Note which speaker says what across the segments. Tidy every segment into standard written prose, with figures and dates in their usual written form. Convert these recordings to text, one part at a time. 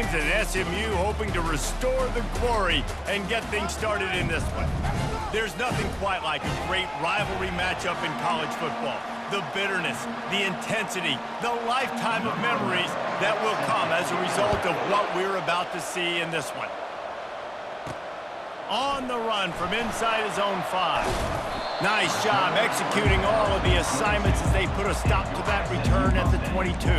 Speaker 1: Mustangs and SMU hoping to restore the glory and get things started in this one. There's nothing quite like a great rivalry matchup in college football. The bitterness, the intensity, the lifetime of memories that will come as a result of what we're about to see in this one. On the run from inside his own 5. Nice job executing all of the assignments as they put a stop to that return at the 22.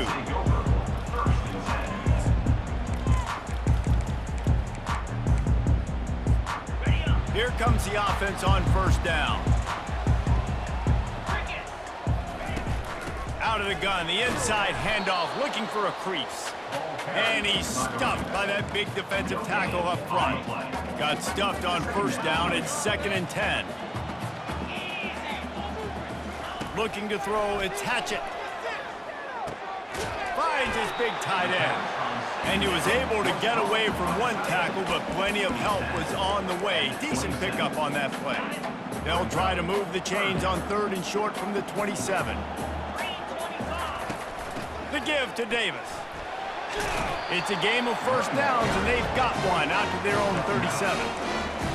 Speaker 1: Here comes the offense on first down. Out of the gun, the inside handoff, looking for a crease. And he's stuffed by that big defensive tackle up front. Got stuffed on first down. It's 2nd and 10. Looking to throw, it's Hatchett. Finds his big tight end. And he was able to get away from one tackle, but plenty of help was on the way. Decent pickup on that play. They'll try to move the chains on 3rd and short from the 27. The give to Davis. It's a game of first downs, and they've got one out to their own 37.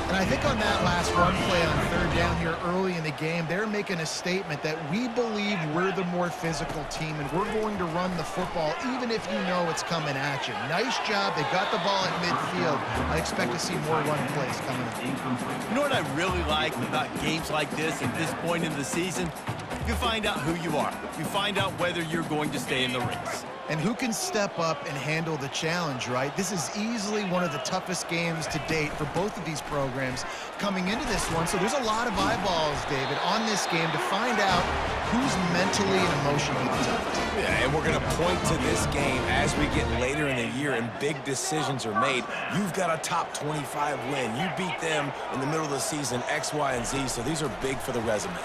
Speaker 2: And I think on that last run play on 3rd down here early in the game, they're making a statement that we believe we're the more physical team, and we're going to run the football even if you know it's coming at you. Nice job. They got the ball at midfield. I expect to see more run plays coming up.
Speaker 1: You know what I really like about games like this at this point in the season? You find out who you are. You find out whether you're going to stay in the race.
Speaker 2: And who can step up and handle the challenge, right? This is easily one of the toughest games to date for both of these programs coming into this one. So there's a lot of eyeballs, David, on this game to find out who's mentally and emotionally the toughest.
Speaker 3: Yeah, and we're going to point to this game as we get later in the year and big decisions are made. You've got a top 25 win. You beat them in the middle of the season, X, Y, and Z, so these are big for the resume.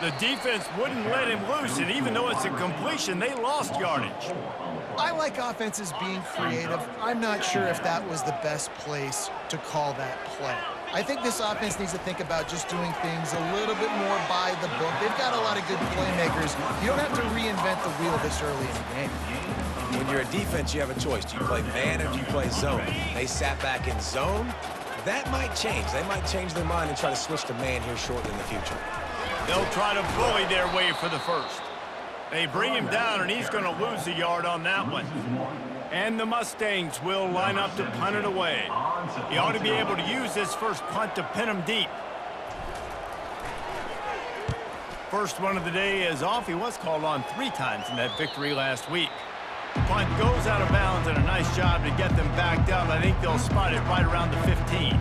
Speaker 1: The defense wouldn't let him loose, and even though it's a completion, they lost yardage.
Speaker 2: I like offenses being creative. I'm not sure if that was the best place to call that play. I think this offense needs to think about just doing things a little bit more by the book. They've got a lot of good playmakers. You don't have to reinvent the wheel this early in the game.
Speaker 3: When you're a defense, you have a choice. Do you play man or do you play zone? They sat back in zone. That might change. They might change their mind and try to switch to man here shortly in the future.
Speaker 1: They'll try to bully their way for the first. They bring him down, and he's going to lose a yard on that one. And the Mustangs will line up to punt it away. He ought to be able to use this first punt to pin him deep. First one of the day is off. He was called on 3 times in that victory last week. Punt goes out of bounds, and a nice job to get them backed up. I think they'll spot it right around the 15.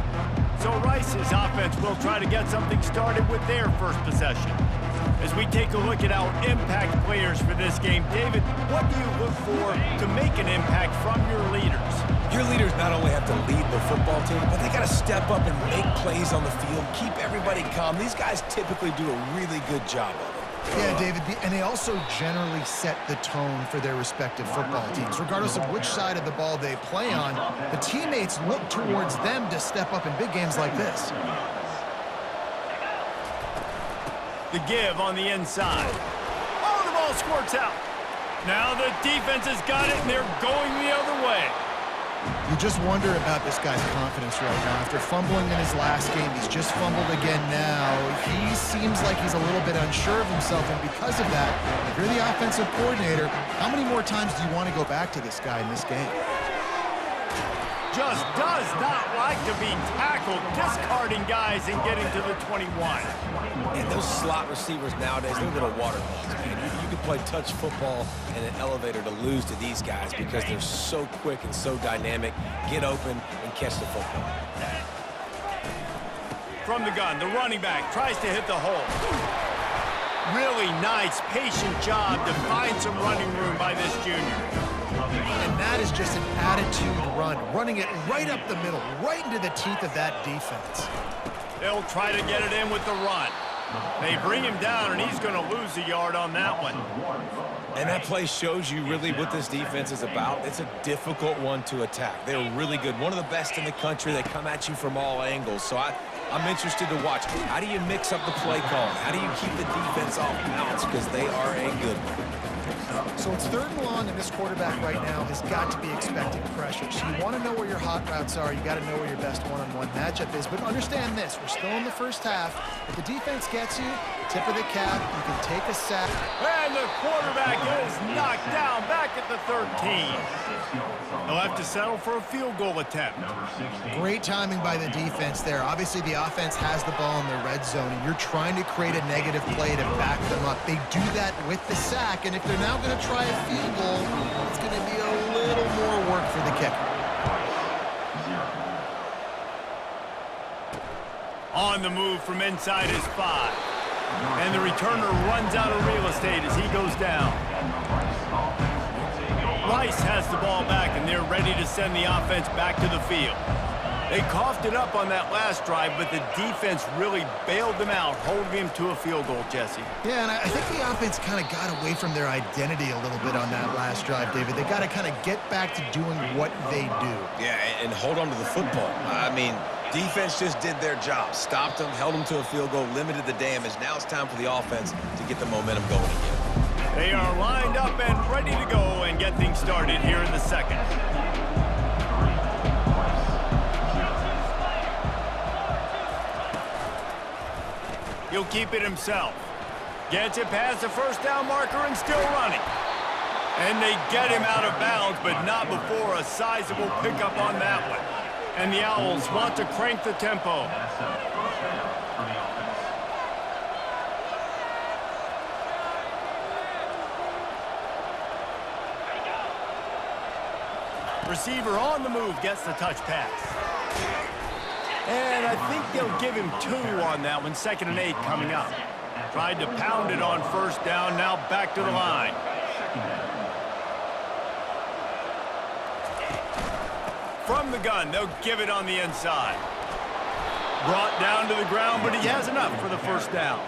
Speaker 1: So Rice's offense will try to get something started with their first possession. As we take a look at our impact players for this game, David, what do you look for to make an impact from your leaders?
Speaker 3: Your leaders not only have to lead the football team, but they got to step up and make plays on the field, keep everybody calm. These guys typically do a really good job of it.
Speaker 2: Yeah, David, and they also generally set the tone for their respective football teams. Regardless of which side of the ball they play on, the teammates look towards them to step up in big games like this.
Speaker 1: The give on the inside. Oh, the ball squirts out. Now the defense has got it, and they're going the other way.
Speaker 2: You just wonder about this guy's confidence right now. After fumbling in his last game, he's just fumbled again now. He seems like he's a little bit unsure of himself, and because of that, if you're the offensive coordinator, how many more times do you want to go back to this guy in this game?
Speaker 1: Just does not like to be tackled, discarding guys and getting to the 21.
Speaker 3: And those slot receivers nowadays, they're little water balls, man. You could play touch football in an elevator to lose to these guys because they're so quick and so dynamic. Get open and catch the football.
Speaker 1: From the gun, the running back tries to hit the hole. Really nice, patient job to find some running room by this junior.
Speaker 2: And that is just an attitude run, running it right up the middle, right into the teeth of that defense.
Speaker 1: They'll try to get it in with the run. They bring him down, and he's going to lose a yard on that one.
Speaker 3: And that play shows you really what this defense is about. It's a difficult one to attack. They're really good. One of the best in the country. They come at you from all angles. So I'm interested to watch. How do you mix up the play call? How do you keep the defense off balance? Because they are a good one.
Speaker 2: So it's 3rd and long, and this quarterback right now has got to be expecting pressure. pressure. So you want to know where your hot routes are. You got to know where your best one-on-one matchup is. But understand this, we're still in the first half. If the defense gets you, tip of the cap, you can take a sack.
Speaker 1: And the quarterback is knocked down back at the 13. They'll have to settle for a field goal attempt.
Speaker 2: Great timing by the defense there. Obviously, the offense has the ball in the red zone, and you're trying to create a negative play to back them up. They do that with the sack, and if they're now going to try a field goal, it's going to be a little more work for the kicker.
Speaker 1: On the move from inside his 5. And the returner runs out of real estate as he goes down. Rice has the ball back, and they're ready to send the offense back to the field. They coughed it up on that last drive, but the defense really bailed them out, holding him to a field goal, Jesse.
Speaker 2: Yeah, and I think the offense kind of got away from their identity a little bit on that last drive, David. They got to kind of get back to doing what they do.
Speaker 3: Yeah, and hold on to the football. I mean, defense just did their job. Stopped them, held them to a field goal, limited the damage. Now it's time for the offense to get the momentum going again.
Speaker 1: They are lined up and ready to go and get things started here in the second. He'll keep it himself. Gets it past the first down marker and still running. And they get him out of bounds, but not before a sizable pickup on that one. And the Owls want to crank the tempo. Receiver on the move gets the touch pass. And I think they'll give him 2 on that one. 2nd and 8 coming up. Tried to pound it on first down, now back to the line. From the gun, they'll give it on the inside. Brought down to the ground, but he has enough for the first down.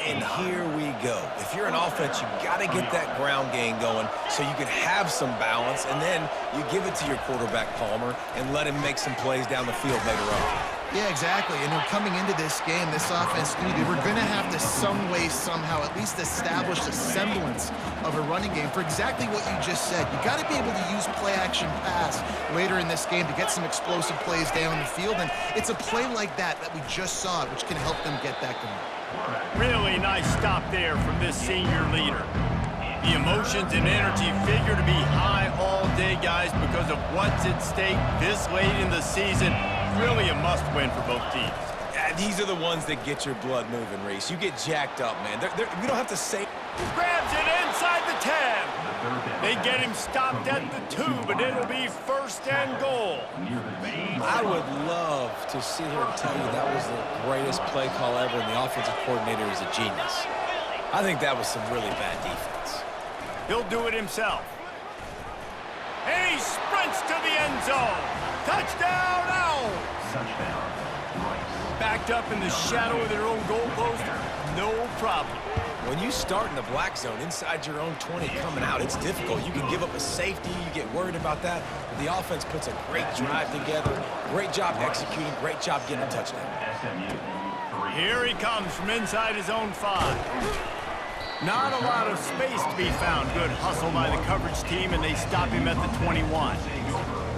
Speaker 3: And here we go. If you're an offense, you got to get that ground game going so you can have some balance, and then you give it to your quarterback, Palmer, and let him make some plays down the field later on.
Speaker 2: Yeah, exactly. And coming into this game, this offense knew they were going to have to some way, somehow, at least establish a semblance of a running game for exactly what you just said. You got to be able to use play-action pass later in this game to get some explosive plays down the field, and it's a play like that we just saw, which can help them get that going.
Speaker 1: Really nice stop there from this senior leader. The emotions and energy figure to be high all day, guys, because of what's at stake this late in the season. Really a must-win for both teams.
Speaker 3: Yeah, these are the ones that get your blood moving, Reese. You get jacked up, man. We don't have to say...
Speaker 1: Grabs it inside the 10. They get him stopped at the 2, but it'll be 1st and goal.
Speaker 3: I would love to sit here and tell you that was the greatest play call ever, and the offensive coordinator is a genius. I think that was some really bad defense.
Speaker 1: He'll do it himself. And he sprints to the end zone. Touchdown, Owls! Backed up in the shadow of their own goalpost, no problem.
Speaker 3: When you start in the black zone inside your own 20 coming out, it's difficult. You can give up a safety. You get worried about that. But the offense puts a great drive together. Great job executing. Great job getting a touchdown.
Speaker 1: Here he comes from inside his own 5. Not a lot of space to be found. Good hustle by the coverage team, and they stop him at the 21.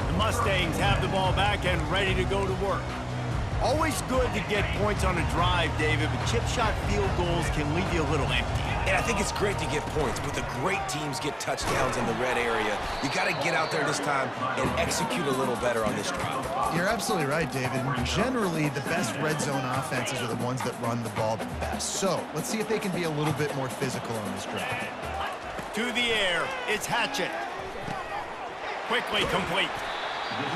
Speaker 1: The Mustangs have the ball back and ready to go to work. Always good to get points on a drive, David, but chip shot field goals can leave you a little empty.
Speaker 3: And I think it's great to get points, but the great teams get touchdowns in the red area. You got to get out there this time and execute a little better on this drive.
Speaker 2: You're absolutely right, David. Generally, the best red zone offenses are the ones that run the ball the best. So let's see if they can be a little bit more physical on this drive.
Speaker 1: To the air, it's Hatchett. Quickly complete.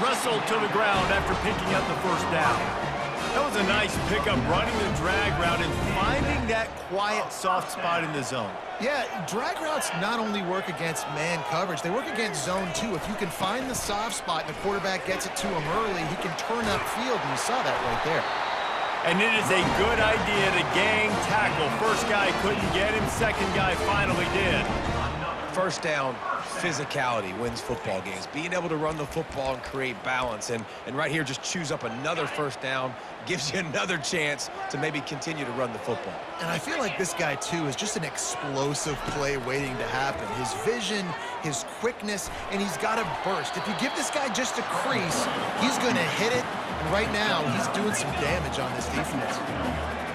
Speaker 1: Russell to the ground after picking up the first down. That was a nice pickup, running the drag route and finding that quiet, soft spot in the zone.
Speaker 2: Yeah, drag routes not only work against man coverage, they work against zone too. If you can find the soft spot and the quarterback gets it to him early, he can turn upfield, and you saw that right there.
Speaker 1: And it is a good idea to gang tackle. First guy couldn't get him, second guy finally did.
Speaker 3: First down, physicality wins football games. Being able to run the football and create balance. And right here, just choose up another first down, gives you another chance to maybe continue to run the football.
Speaker 2: And I feel like this guy, too, is just an explosive play waiting to happen. His vision, his quickness, and he's got a burst. If you give this guy just a crease, he's going to hit it. And right now, he's doing some damage on this defense.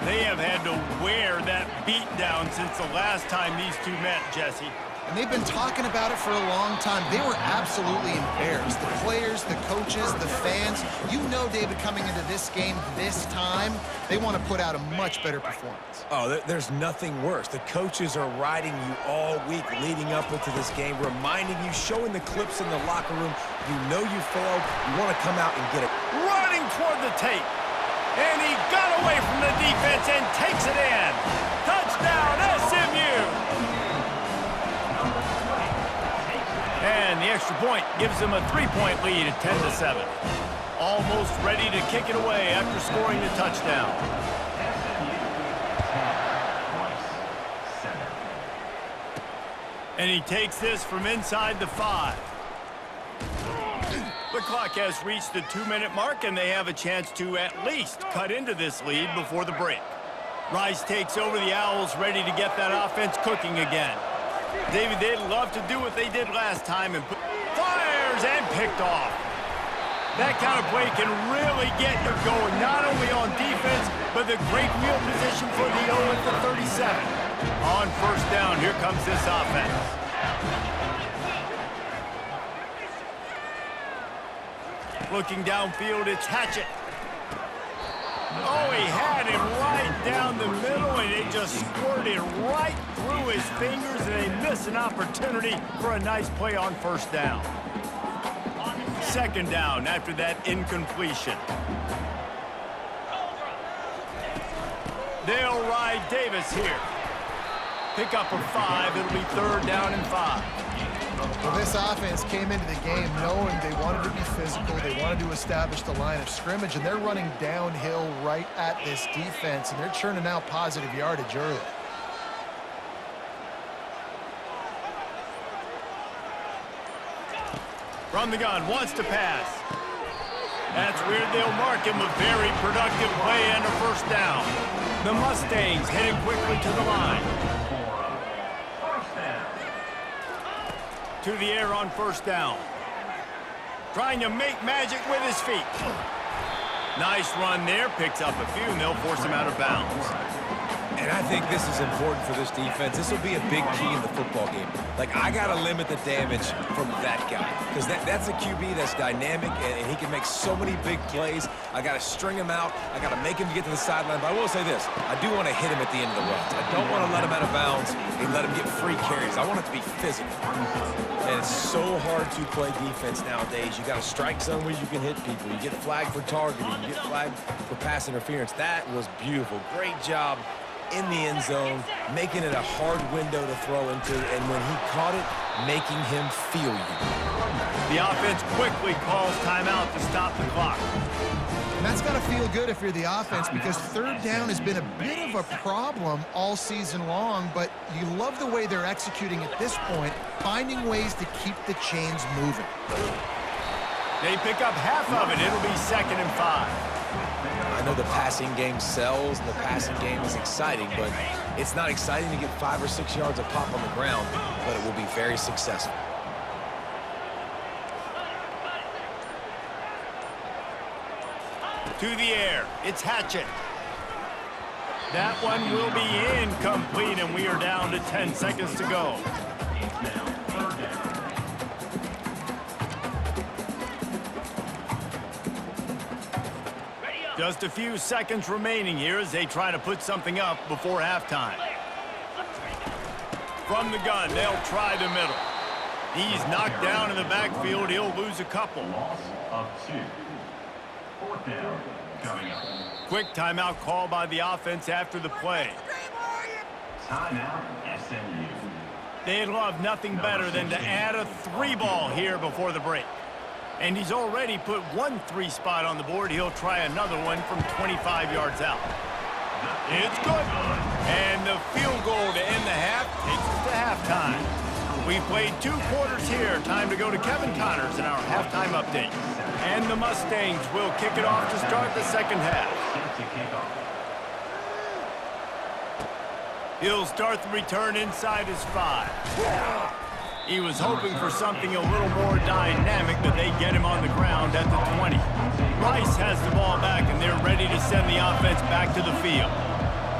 Speaker 1: They have had to wear that beat down since the last time these two met, Jesse.
Speaker 2: And they've been talking about it for a long time. They were absolutely embarrassed. The players, the coaches, the fans. You know, David, coming into this game this time, they want to put out a much better performance.
Speaker 3: Oh, there's nothing worse. The coaches are riding you all week leading up into this game, reminding you, showing the clips in the locker room. You know you failed. You want to come out and get it.
Speaker 1: Running toward the tape. And he got away from the defense and takes it in. Touchdown, SMU! And the extra point gives them a 3-point lead at 10-7. Almost ready to kick it away after scoring the touchdown. And he takes this from inside the 5. The clock has reached the 2-minute mark, and they have a chance to at least cut into this lead before the break. Rice takes over the Owls, ready to get that offense cooking again. David, they'd love to do what they did last time and fires and picked off. That kind of play can really get you going, not only on defense, but the great field position for the 0 for 37. On first down, here comes this offense. Looking downfield, it's Hatchett. Oh, he had him right down the middle, and it just squirted right through his fingers, and they miss an opportunity for a nice play on first down. Second down after that incompletion. They'll ride Davis here. Pick up a 5. It'll be third down and 5.
Speaker 2: Well, this offense came into the game knowing they wanted to be physical, they wanted to establish the line of scrimmage, and they're running downhill right at this defense, and they're churning out positive yardage early.
Speaker 1: From the gun, wants to pass. That's weird. They'll mark him a very productive play and a first down. The Mustangs heading quickly to the line. To the air on first down. Trying to make magic with his feet. Nice run there. Picks up a few, and they'll force him out of bounds.
Speaker 3: And I think this is important for this defense. This will be a big key in the football game. Like, I got to limit the damage from that guy. Because that's a QB that's dynamic, and he can make so many big plays. I got to string him out. I got to make him get to the sideline. But I will say this. I do want to hit him at the end of the runs. I don't want to let him out of bounds and let him get free carries. I want it to be physical. And it's so hard to play defense nowadays. You got a strike zone where you can hit people. You get flagged for targeting. You get flagged for pass interference. That was beautiful. Great job in the end zone, making it a hard window to throw into, and when he caught it, making him feel you.
Speaker 1: The offense quickly calls timeout to stop the clock.
Speaker 2: And that's got to feel good if you're the offense, because third down has been a bit of a problem all season long, but you love the way they're executing at this point, finding ways to keep the chains moving.
Speaker 1: They pick up half of it. It'll be 2nd and 5.
Speaker 3: I know the passing game sells and the passing game is exciting, but it's not exciting to get 5 or 6 yards of pop on the ground, but it will be very successful.
Speaker 1: To the air, it's Hatchett. That one will be incomplete, and we are down to 10 seconds to go. Just a few seconds remaining here as they try to put something up before halftime. From the gun, they'll try the middle. He's knocked down in the backfield. He'll lose a couple.
Speaker 4: Loss of 2. Fourth down coming up.
Speaker 1: Quick timeout call by the offense after the play.
Speaker 4: Timeout, SMU.
Speaker 1: They'd love nothing better than to add a 3-ball here before the break. And he's already put 1 3 spot on the board. He'll try another one from 25 yards out. It's good. And the field goal to end the half takes us to halftime. We've played 2 quarters here. Time to go to Kevin Connors in our halftime update. And the Mustangs will kick it off to start the second half. He'll start the return inside his 5. He was hoping for something a little more dynamic, but they get him on the ground at the 20. Rice has the ball back, and they're ready to send the offense back to the field.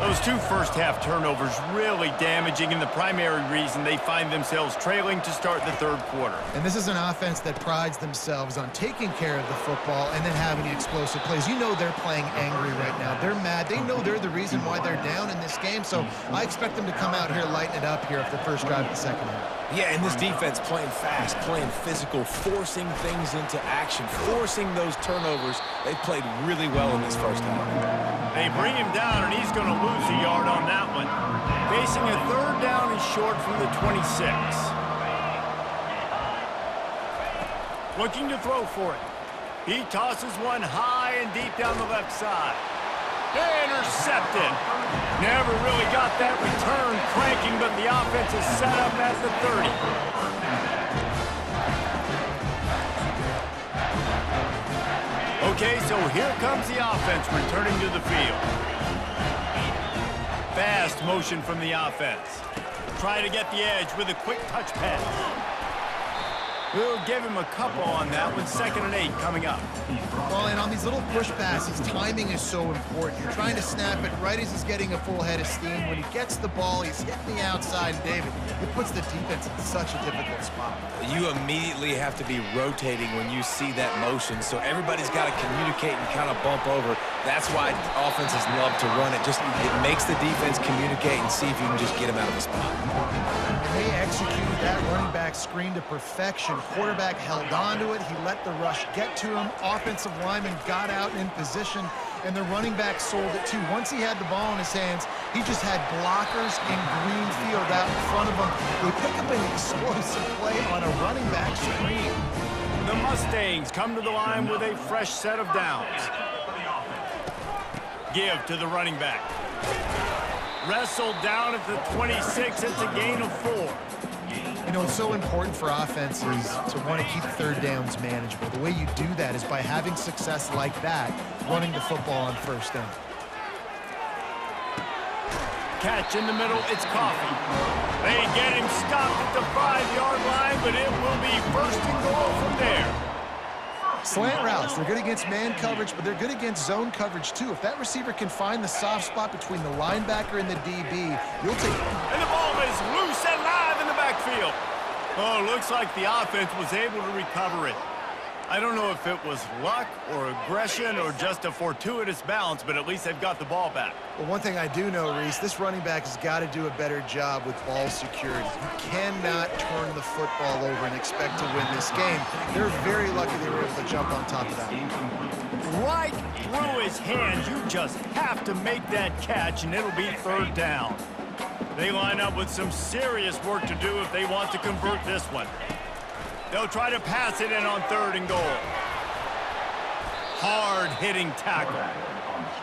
Speaker 1: Those 2 first-half turnovers really damaging, and the primary reason they find themselves trailing to start the third quarter.
Speaker 2: And this is an offense that prides themselves on taking care of the football and then having explosive plays. You know they're playing angry right now. They're mad. They know they're the reason why they're down in this game, so I expect them to come out here, lighten it up here for the first drive of the second half.
Speaker 3: Yeah, and this defense playing fast, playing physical, forcing things into action, forcing those turnovers. They played really well in this first half.
Speaker 1: They bring him down, and he's going to lose a yard on that one. Facing a third down and short from the 26. Looking to throw for it. He tosses one high and deep down the left side. Intercepted. Never really got that return cranking, but the offense is set up at the 30. Okay, so here comes the offense returning to the field. Fast motion from the offense. Try to get the edge with a quick touch pass. We'll give him a couple on that one. 2nd and 8 coming up.
Speaker 2: Well, and on these little push passes, timing is so important. You're trying to snap it right as he's getting a full head of steam. When he gets the ball, he's hitting the outside, David. It puts the defense in such a difficult spot.
Speaker 3: You immediately have to be rotating when you see that motion, so everybody's got to communicate and kind of bump over. That's why offenses love to run it. It makes the defense communicate and see if you can just get him out of the spot.
Speaker 2: And they executed that running back screen to perfection. Quarterback held on to it. He let the rush get to him. Offensive lineman got out in position, and the running back sold it too. Once he had the ball in his hands, he just had blockers in green field out in front of him. They pick up an explosive play on a running back screen.
Speaker 1: The Mustangs come to the line with a fresh set of downs. Give to the running back. Wrestled down at the 26. It's a gain of 4.
Speaker 2: You know, it's so important for offenses to want to keep third downs manageable. The way you do that is by having success like that, running the football on first down.
Speaker 1: Catch in the middle, it's Coffee. They get him stopped at the 5-yard line, but it will be 1st and goal from there.
Speaker 2: Slant routes, they're good against man coverage, but they're good against zone coverage too. If that receiver can find the soft spot between the linebacker and the DB, you'll take it.
Speaker 1: And the ball is loose and live in the backfield. Oh, looks like the offense was able to recover it. I don't know if it was luck or aggression or just a fortuitous bounce, but at least they've got the ball back.
Speaker 2: Well, one thing I do know, Reese, this running back has got to do a better job with ball security. You cannot turn the football over and expect to win this game. They're very lucky they were able to jump on top of that.
Speaker 1: Right through his hands. You just have to make that catch, and it'll be 3rd down. They line up with some serious work to do if they want to convert this one. They'll try to pass it in on 3rd and goal. Hard-hitting tackle.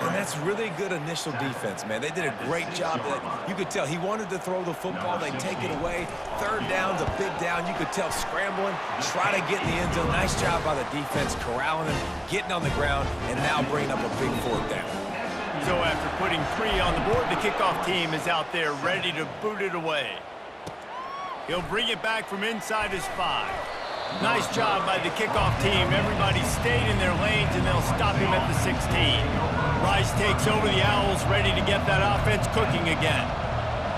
Speaker 3: And that's really good initial defense, man. They did a great job. You could tell he wanted to throw the football. They take it away. 3rd down's a big down. You could tell scrambling, try to get in the end zone. Nice job by the defense, corralling him, getting on the ground, and now bringing up a big 4th down.
Speaker 1: So after putting 3 on the board, the kickoff team is out there ready to boot it away. He'll bring it back from inside his 5. Nice job by the kickoff team. Everybody stayed in their lanes, and they'll stop him at the 16. Rice takes over the Owls, ready to get that offense cooking again.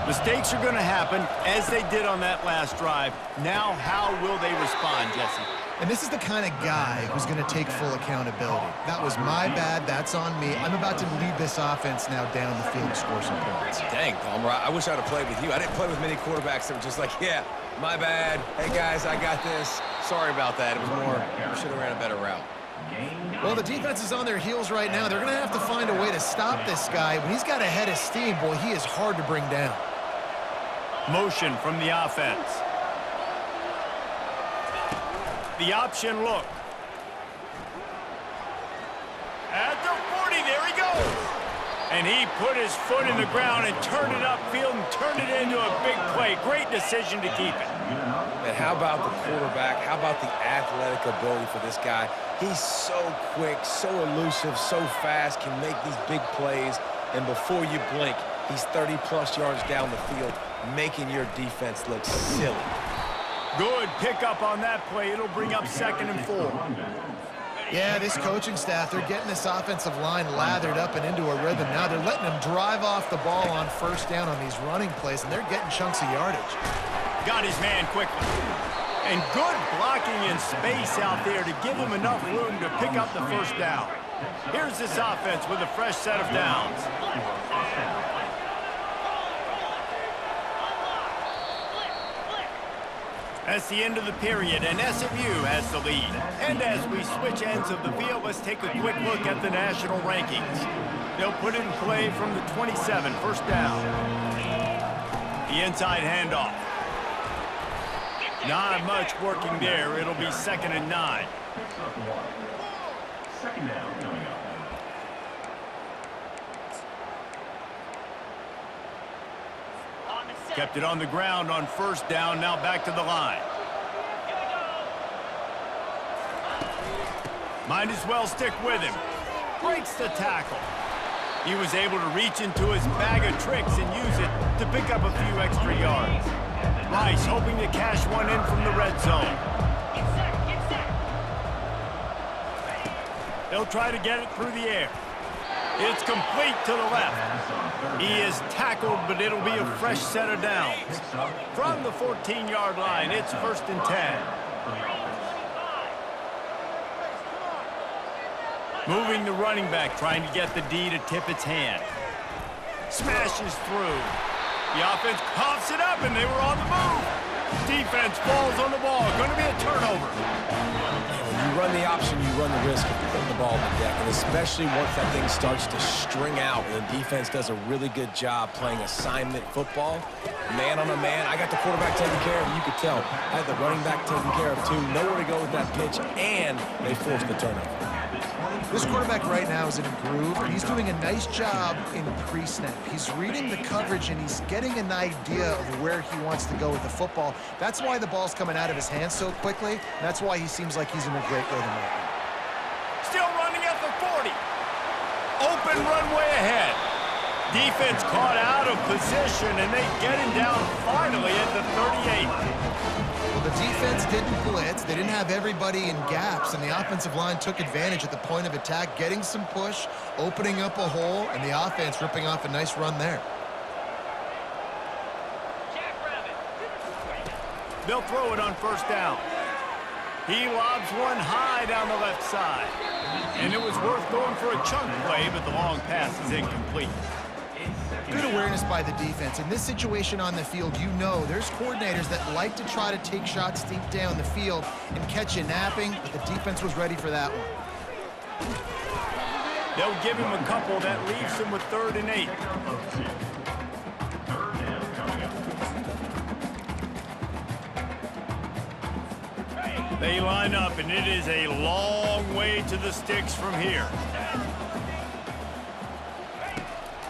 Speaker 1: Mistakes are going to happen, as they did on that last drive. Now, how will they respond, Jesse?
Speaker 2: And this is the kind of guy who's going to take full accountability. That was my bad. That's on me. I'm about to lead this offense now down the field to score some points.
Speaker 3: Dang, Palmer, I wish I'd have played with you. I didn't play with many quarterbacks that were just like, yeah, my bad. Hey, guys, I got this. Sorry about that. It was more, we should have ran a better route.
Speaker 2: Well, the defense is on their heels right now. They're going to have to find a way to stop this guy. When he's got a head of steam, boy, he is hard to bring down.
Speaker 1: Motion from the offense. The option look. At the 40, there he goes. And he put his foot in the ground and turned it upfield and turned it into a big play. Great decision to keep it.
Speaker 3: And how about the quarterback? How about the athletic ability for this guy? He's so quick, so elusive, so fast, can make these big plays. And before you blink, he's 30-plus yards down the field, making your defense look silly.
Speaker 1: Good pickup on that play. It'll bring up 2nd and 4.
Speaker 2: Yeah, this coaching staff, they're getting this offensive line lathered up and into a rhythm. Now they're letting them drive off the ball on 1st down on these running plays, and they're getting chunks of yardage.
Speaker 1: Got his man quickly. And good blocking in space out there to give him enough room to pick up the 1st down. Here's this offense with a fresh set of downs. That's the end of the period, and SMU has the lead. And as we switch ends of the field, let's take a quick look at the national rankings. They'll put it in play from the 27, 1st down. The inside handoff. Not much working there. It'll be 2nd and 9.
Speaker 4: 2nd down coming up.
Speaker 1: Kept it on the ground on 1st down, now back to the line. Might as well stick with him. Breaks the tackle. He was able to reach into his bag of tricks and use it to pick up a few extra yards. Rice hoping to cash one in from the red zone. They'll try to get it through the air. It's complete to the left. He is tackled, but it'll be a fresh set of downs. From the 14-yard line, it's 1st and 10. Moving the running back, trying to get the D to tip its hand. Smashes through. The offense coughs it up, and they were on the move. Defense falls on the ball. Going to be a turnover.
Speaker 3: When you run the option, you run the risk of putting the ball on the deck, and especially once that thing starts to string out, and the defense does a really good job playing assignment football. Man on a man, I got the quarterback taken care of. You could tell. I had the running back taken care of, too. Nowhere to go with that pitch, and they forced the turnover.
Speaker 2: This quarterback right now is in a groove, and he's doing a nice job in pre-snap. He's reading the coverage, and he's getting an idea of where he wants to go with the football. That's why the ball's coming out of his hands so quickly, and that's why he seems like he's in a great rhythm right now.
Speaker 1: Still running at the 40. Open runway ahead. Defense caught out of position, and they get him down finally at the 38.
Speaker 2: Well, the defense didn't blitz. They didn't have everybody in gaps, and the offensive line took advantage at the point of attack, getting some push, opening up a hole, and the offense ripping off a nice run there.
Speaker 1: They'll throw it on 1st down. He lobs one high down the left side. And it was worth going for a chunk play, but the long pass is incomplete.
Speaker 2: Good awareness by the defense. In this situation on the field, you know there's coordinators that like to try to take shots deep down the field and catch you napping, but the defense was ready for that one.
Speaker 1: They'll give him a couple. That leaves him with 3rd and 8.
Speaker 4: 3rd down coming up.
Speaker 1: They line up, and it is a long way to the sticks from here.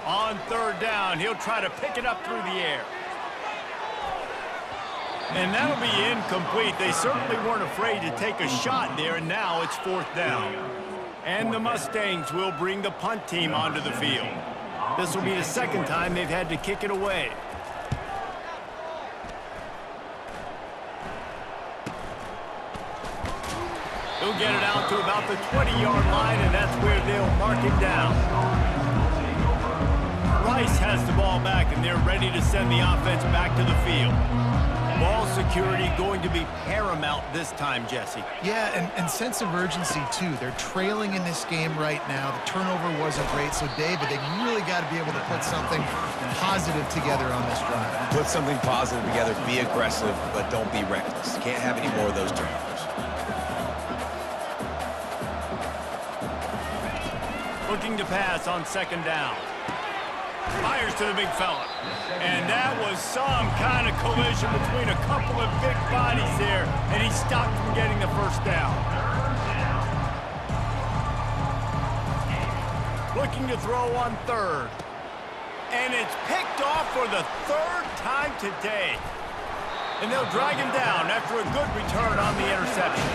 Speaker 1: On 3rd down, he'll try to pick it up through the air. And that'll be incomplete. They certainly weren't afraid to take a shot there, and now it's 4th down. And the Mustangs will bring the punt team onto the field. This will be the 2nd time they've had to kick it away. He'll get it out to about the 20-yard line, and that's where they'll mark it down. Rice has the ball back, and they're ready to send the offense back to the field. Ball security going to be paramount this time, Jesse.
Speaker 2: Yeah, and sense of urgency, too. They're trailing in this game right now. The turnover wasn't great, so, David, they really got to be able to put something positive together on this drive.
Speaker 3: Put something positive together, be aggressive, but don't be reckless. Can't have any more of those turnovers.
Speaker 1: Looking to pass on 2nd down. Fires to the big fella. And that was some kind of collision between a couple of big bodies there, and he stopped from getting the 1st down. looking to throw on third. And it's picked off for the third time today. And they'll drag him down after a good return on the interception.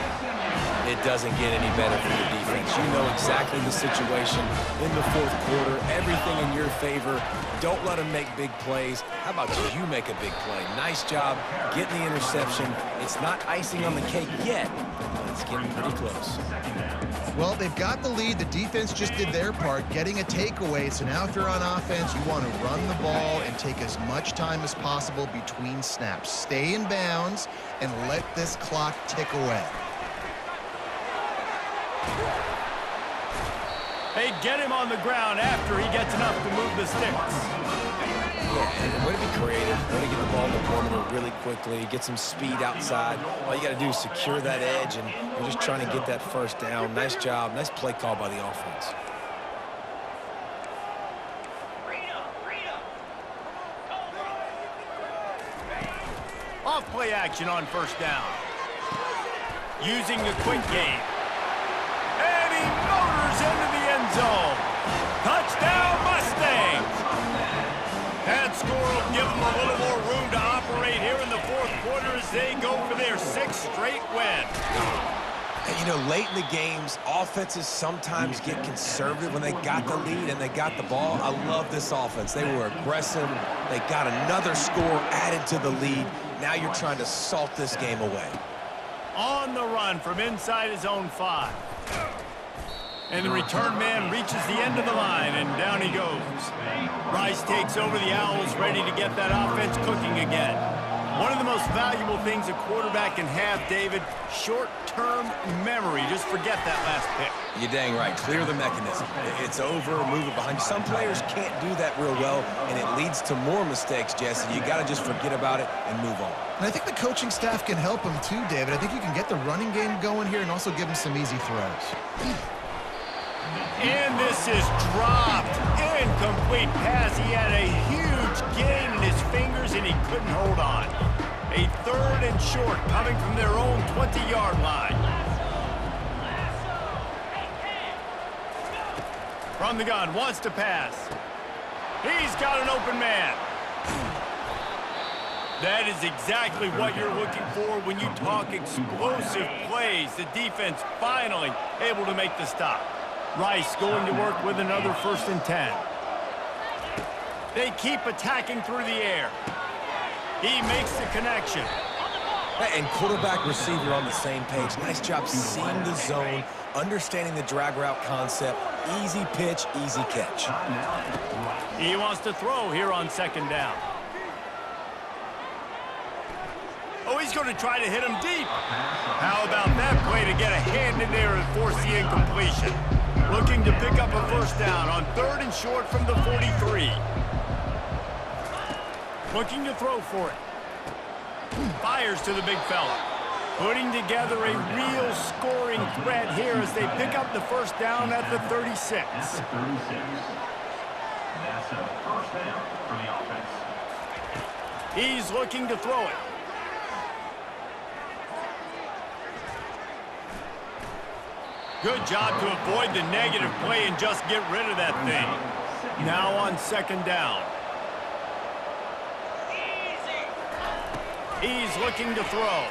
Speaker 3: It doesn't get any better for the defense. You know exactly the situation in the fourth quarter. Everything in your favor. Don't let them make big plays. How about you make a big play? Nice job getting the interception. It's not icing on the cake yet, but it's getting pretty close.
Speaker 2: Well, they've got the lead. The defense just did their part, getting a takeaway. So now if you're on offense, you want to run the ball and take as much time as possible between snaps. Stay in bounds and let this clock tick away.
Speaker 1: They get him on the ground after he gets enough to move the sticks.
Speaker 3: Yeah, and way to be creative. Way to get the ball in the perimeter really quickly, get some speed outside. All you got to do is secure that edge, and you're just trying to get that first down. Nice job. Nice play call by the offense.
Speaker 1: Off play action on first down. Using the quick game. And he motors into the end zone. Touchdown, Mustangs! That score will give them a little more room to operate here in the fourth quarter as they go for their 6th straight win.
Speaker 3: And, you know, late in the games, offenses sometimes get conservative when they got the lead and they got the ball. I love this offense. They were aggressive. They got another score added to the lead. Now you're trying to salt this game away.
Speaker 1: On the run from inside his own 5. And the return man reaches the end of the line, and down he goes. Rice takes over the Owls, ready to get that offense cooking again. One of the most valuable things a quarterback can have, David, short-term memory. Just forget that last pick.
Speaker 3: You're dang right. Clear the mechanism. It's over, move it behind you. Some players can't do that real well, and it leads to more mistakes, Jesse. You got to just forget about it and move on.
Speaker 2: And I think the coaching staff can help him too, David. I think you can get the running game going here and also give him some easy throws.
Speaker 1: And this is dropped. Incomplete pass. He had a huge gain in his fingers, and he couldn't hold on. A 3rd and short coming from their own 20-yard line. From the gun, wants to pass. He's got an open man. That is exactly what you're looking for when you talk explosive plays. The defense finally able to make the stop. Rice going to work with another 1st and 10. They keep attacking through the air. He makes the connection.
Speaker 3: And quarterback receiver on the same page. Nice job seeing the zone, understanding the drag route concept. Easy pitch, easy catch.
Speaker 1: He wants to throw here on 2nd down. Oh, he's going to try to hit him deep. How about that play to get a hand in there and force the incompletion? Looking to pick up a 1st down on 3rd and short from the 43. Looking to throw for it. Fires to the big fella. Putting together a real scoring threat here as they pick up the 1st down at the 36.
Speaker 4: That's a 36. That's a 1st down for the offense.
Speaker 1: He's looking to throw it. Good job to avoid the negative play and just get rid of that thing. Now on 2nd down. He's looking to throw.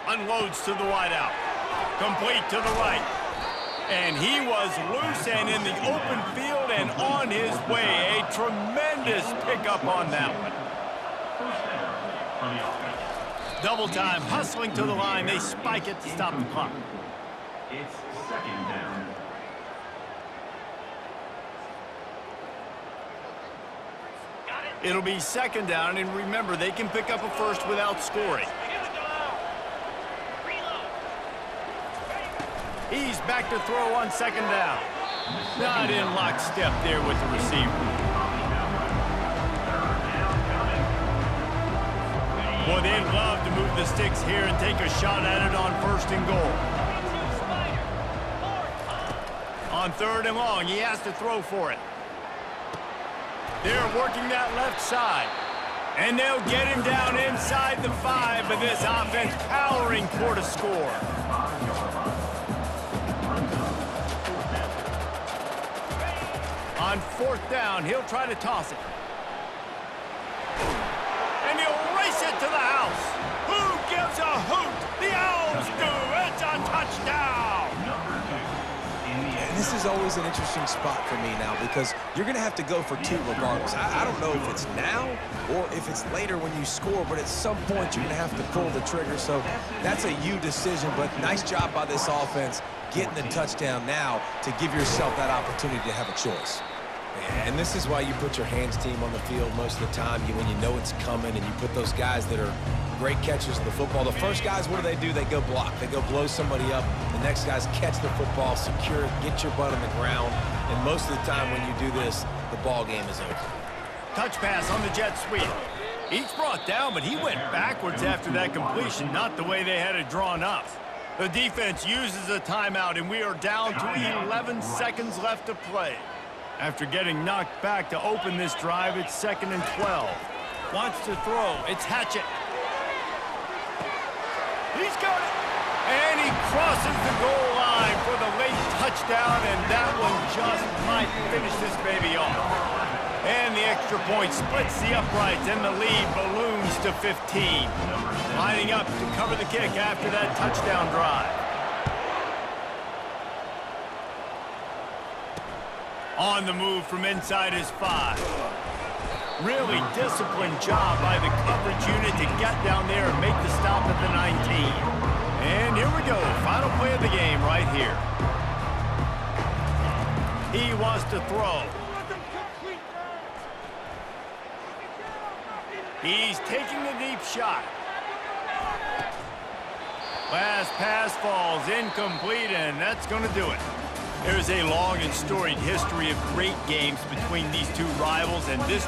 Speaker 1: Unloads to the wideout. Complete to the right. And he was loose and in the open field and on his way. A tremendous pickup on that one.
Speaker 4: 1st down for the offense.
Speaker 1: Double time, hustling to the line. They spike it to stop the clock.
Speaker 4: It's 2nd down.
Speaker 1: It'll be 2nd down, and remember, they can pick up a 1st without scoring. He's back to throw on 2nd down. Not in lockstep there with the receiver. Boy, they'd love to move the sticks here and take a shot at it on 1st and goal. On 3rd and long, he has to throw for it. They're working that left side. And they'll get him down inside the 5, but this offense powering toward a score. On 4th down, he'll try to toss it. And he'll race it to the house. Who gives a hoot? The Owls do. It's a touchdown.
Speaker 3: And this is always an interesting spot for me now because you're going to have to go for 2 regardless. I don't know if it's now or if it's later when you score, but at some point you're going to have to pull the trigger. So that's a you decision, but nice job by this offense getting the touchdown now to give yourself that opportunity to have a choice. And this is why you put your hands team on the field most of the time when you know it's coming, and you put those guys that are great catchers of the football. The first guys, what do? They go block. They go blow somebody up. The next guys catch the football, secure it, get your butt on the ground. And most of the time when you do this, the ball game is over.
Speaker 1: Touch pass on the jet sweep. Each brought down, but he went backwards after that completion, not the way they had it drawn up. The defense uses a timeout, and we are down to 11 seconds left to play. After getting knocked back to open this drive, it's 2nd and 12. Wants to throw. It's Hatchett. He's got it. And he crosses the goal line for the late touchdown, and that one just might finish this baby off. And the extra point splits the uprights, and the lead balloons to 15. Lining up to cover the kick after that touchdown drive. On the move from inside his 5. Really disciplined job by the coverage unit to get down there and make the stop at the 19. And here we go, final play of the game right here. He wants to throw. He's taking the deep shot. Last pass falls incomplete, and that's going to do it. There's a long and storied history of great games between these two rivals, and this